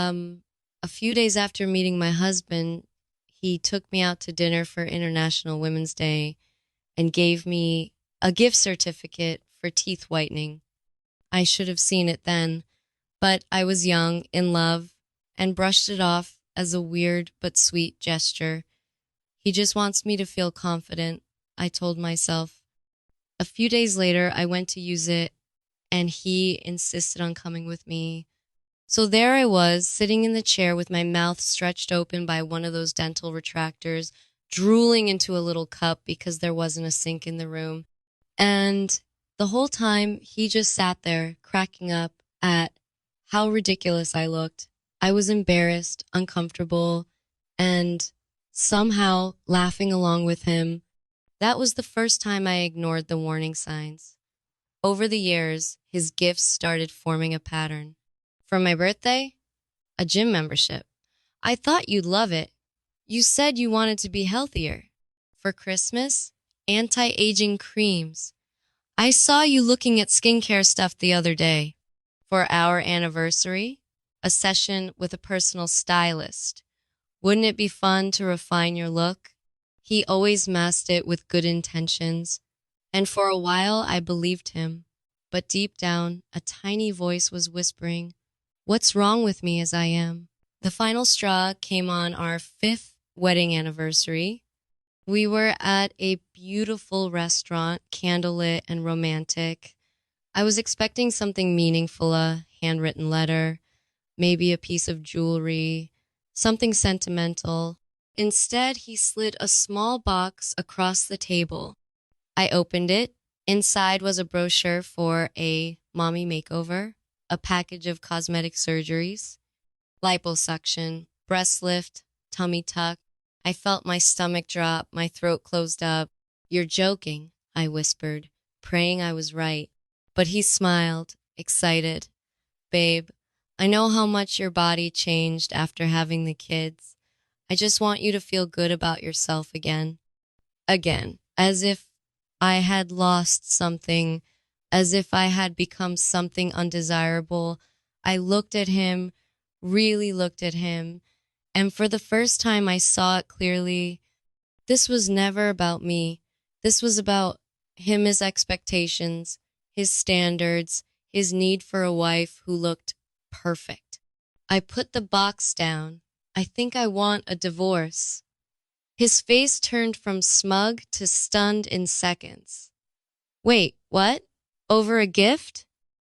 a few days after meeting my husband, he took me out to dinner for International Women's Day and gave me a gift certificate for teeth whitening. I should have seen it then, but I was young, in love, and brushed it off as a weird but sweet gesture. He just wants me to feel confident, I told myself. A few days later, I went to use it, and he insisted on coming with me. So there I was, sitting in the chair with my mouth stretched open by one of those dental retractors, drooling into a little cup because there wasn't a sink in the room. And the whole time, he just sat there, cracking up at how ridiculous I looked. I was embarrassed, uncomfortable, and somehow laughing along with him. That was the first time I ignored the warning signs. Over the years, his gifts started forming a pattern. For my birthday, a gym membership. I thought you'd love it. You said you wanted to be healthier. For Christmas, anti-aging creams. I saw you looking at skincare stuff the other day. For our anniversary, a session with a personal stylist. Wouldn't it be fun to refine your look? He always masked it with good intentions. And for a while, I believed him. But deep down, a tiny voice was whispering, "What's wrong with me as I am?" The final straw came on our 5th wedding anniversary. We were at a beautiful restaurant, candlelit and romantic. I was expecting something meaningful, a handwritten letter, maybe a piece of jewelry, something sentimental. Instead, he slid a small box across the table. I opened it. Inside was a brochure for a mommy makeover, a package of cosmetic surgeries, liposuction, breast lift, tummy tuck. I felt my stomach drop, my throat closed up. "You're joking," I whispered, praying I was right. But he smiled, excited. "Babe, I know how much your body changed after having the kids. I just want you to feel good about yourself again." Again, as if I had lost something, as if I had become something undesirable. I looked at him, really looked at him, and for the first time I saw it clearly. This was never about me. This was about him, his expectations, his standards, his need for a wife who looked perfect. I put the box down. "I think I want a divorce." His face turned from smug to stunned in seconds. "Wait, what? Over a gift?"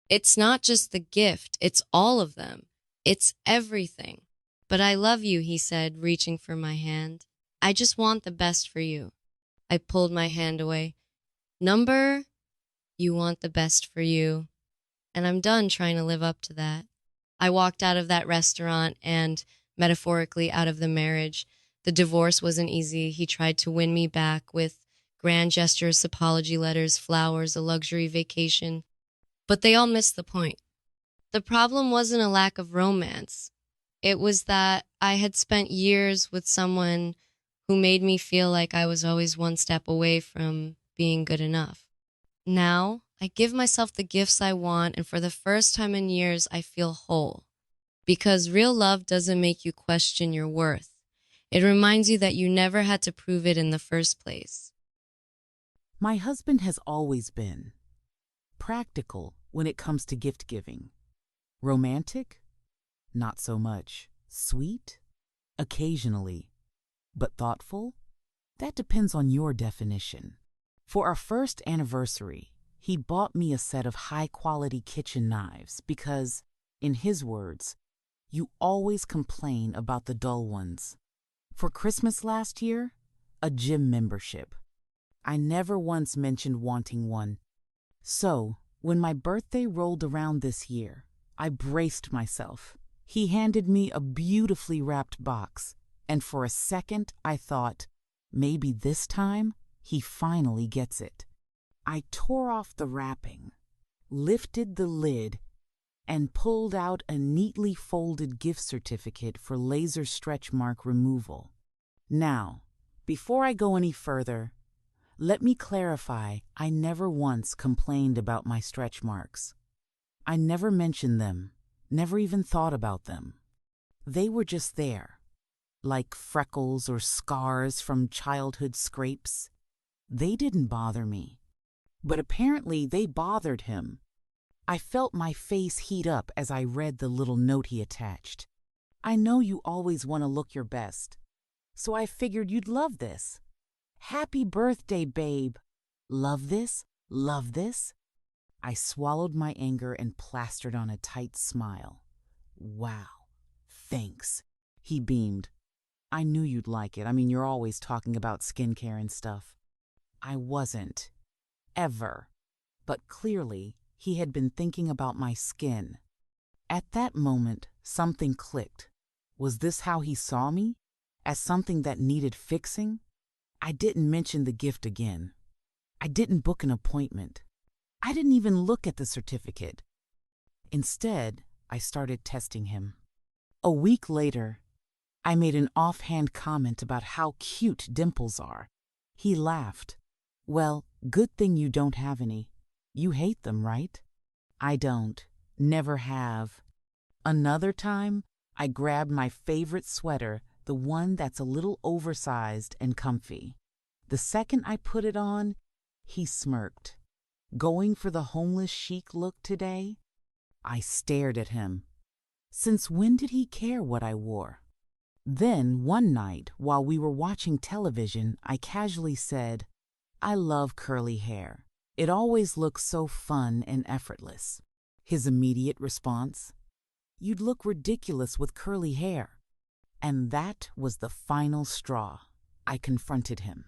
"It's not just the gift, it's all of them. It's everything." "But I love you," he said, reaching for my hand. "I just want the best for you." I pulled my hand away. "Number, you want the best for you. And I'm done trying to live up to that." I walked out of that restaurant and, metaphorically, out of the marriage. The divorce wasn't easy. He tried to win me back with grand gestures, apology letters, flowers, a luxury vacation. But they all missed the point. The problem wasn't a lack of romance. It was that I had spent years with someone who made me feel like I was always one step away from being good enough. Now, I give myself the gifts I want, and for the first time in years, I feel whole. Because real love doesn't make you question your worth. It reminds you that you never had to prove it in the first place. My husband has always been practical when it comes to gift giving. Romantic? Not so much. Sweet? Occasionally. But thoughtful? That depends on your definition. For our first anniversary, he bought me a set of high-quality kitchen knives because, in his words, "You always complain about the dull ones." For Christmas last year, a gym membership. I never once mentioned wanting one. So, when my birthday rolled around this year, I braced myself. He handed me a beautifully wrapped box, and for a second I thought, maybe this time he finally gets it. I tore off the wrapping, lifted the lid, and pulled out a neatly folded gift certificate for laser stretch mark removal. Now, before I go any further, let me clarify I never once complained about my stretch marks. I never mentioned them, never even thought about them. They were just there, like freckles or scars from childhood scrapes. They didn't bother me, but apparently they bothered him. I felt my face heat up as I read the little note he attached. I know you always want to look your best, so I figured you'd love this. Happy birthday, babe. Love this? Love this? I swallowed my anger and plastered on a tight smile. Wow, thanks. He beamed. I knew you'd like it. I mean, you're always talking about skincare and stuff. I wasn't. Ever. But clearly, he had been thinking about my skin. At that moment, something clicked. Was this how he saw me? As something that needed fixing? I didn't mention the gift again. I didn't book an appointment. I didn't even look at the certificate. Instead, I started testing him. A week later, I made an offhand comment about how cute dimples are. He laughed. Well, good thing you don't have any. You hate them, right? I don't. Never have. Another time, I grabbed my favorite sweater, the one that's a little oversized and comfy. The second I put it on, he smirked. Going for the homeless chic look today? I stared at him. Since when did he care what I wore? Then, one night, while we were watching television, I casually said, I love curly hair. It always looks so fun and effortless. His immediate response? You'd look ridiculous with curly hair. And that was the final straw. I confronted him.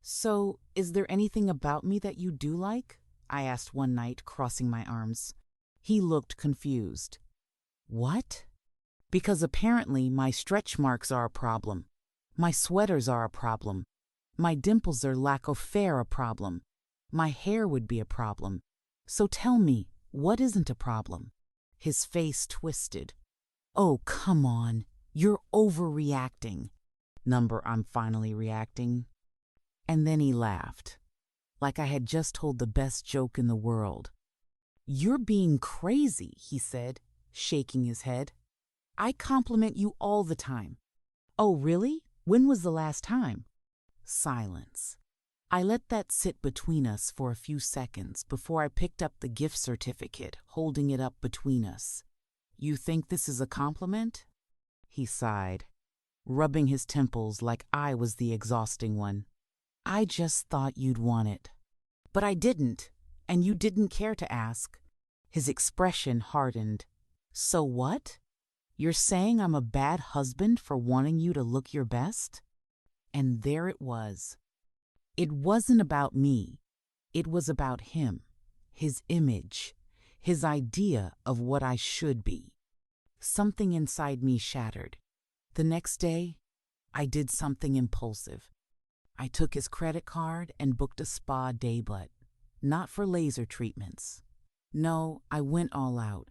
So, is there anything about me that you do like? I asked one night, crossing my arms. He looked confused. What? Because apparently my stretch marks are a problem. My sweaters are a problem. My dimples or lack of fair a problem. My hair would be a problem. So tell me, what isn't a problem? His face twisted. Oh, come on. You're overreacting. Number, I'm finally reacting. And then he laughed, like I had just told the best joke in the world. You're being crazy, he said, shaking his head. I compliment you all the time. Oh, really? When was the last time? Silence. I let that sit between us for a few seconds before I picked up the gift certificate, holding it up between us. You think this is a compliment? He sighed, rubbing his temples like I was the exhausting one. I just thought you'd want it. But I didn't, and you didn't care to ask. His expression hardened. So what? You're saying I'm a bad husband for wanting you to look your best? And there it was. It wasn't about me. It was about him, his image, his idea of what I should be. Something inside me shattered. The next day, I did something impulsive. I took his credit card and booked a spa day, but not for laser treatments. No, I went all out.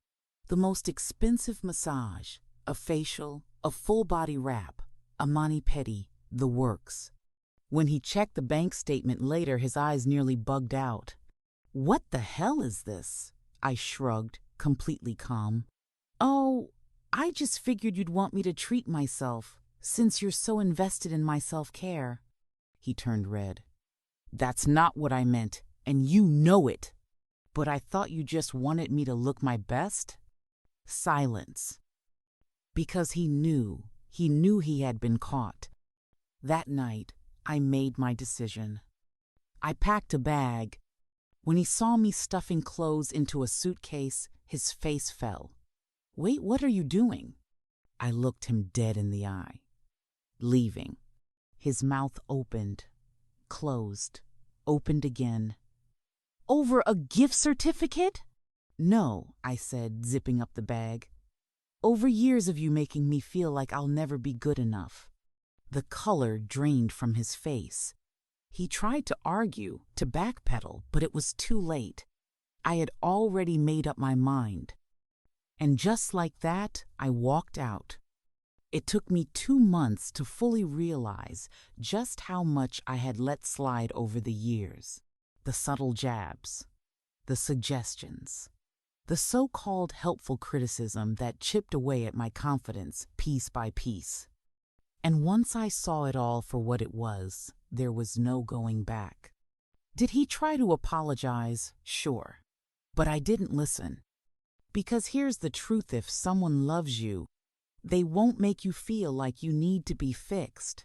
The most expensive massage, a facial, a full-body wrap, a mani-pedi, the works. When he checked the bank statement later, his eyes nearly bugged out. What the hell is this? I shrugged, completely calm. Oh, I just figured you'd want me to treat myself, since you're so invested in my self-care. He turned red. That's not what I meant, and you know it. But I thought you just wanted me to look my best? Silence. Because he knew he had been caught. That night, I made my decision. I packed a bag. When he saw me stuffing clothes into a suitcase, his face fell. Wait, what are you doing? I looked him dead in the eye. Leaving. His mouth opened, closed, opened again. Over a gift certificate? No, I said, zipping up the bag. Over years of you making me feel like I'll never be good enough. The color drained from his face. He tried to argue, to backpedal, but it was too late. I had already made up my mind. And just like that, I walked out. It took me 2 months to fully realize just how much I had let slide over the years. The subtle jabs, the suggestions, The so-called helpful criticism that chipped away at my confidence piece by piece. And once I saw it all for what it was, there was no going back. Did he try to apologize? Sure. But I didn't listen. Because here's the truth: if someone loves you, they won't make you feel like you need to be fixed.